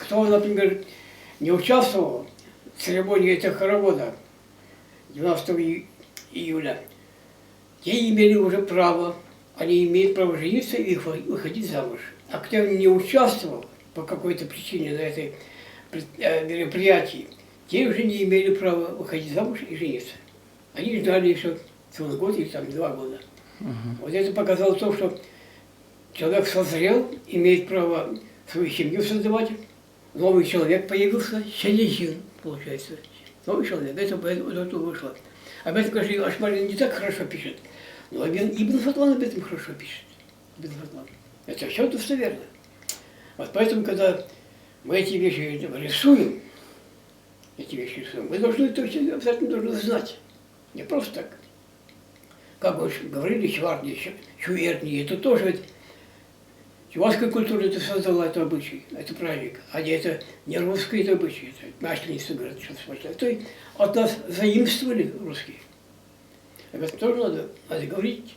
кто, например, не участвовал в церемонии этого хоровода 12 июля, те имели уже право, они имеют право жениться и выходить замуж. А кто не участвовал по какой-то причине на этой мероприятии, те уже не имели права выходить замуж и жениться. Они ждали еще целый год или там 2 года. Вот это показало то, что человек созрел, имеет право свою семью создавать. Новый человек появился, Сенезин, получается. Новый человек, это вышло. Об этом, конечно, Ашмарин не так хорошо пишет, но Ибн Фатлан об этом хорошо пишет. Ибн Фатлан. Это все достоверно. Вот поэтому, когда мы эти вещи рисуем, мы должны это обязательно должны знать. Не просто так. Как мы говорили, Чварни, Чуверни, это тоже ведь чувашская культура это создала это обычай, это праздник, а не русский это обычай, это Масленица, говорят, что смысл. Это от нас заимствовали русские. Об этом тоже надо говорить.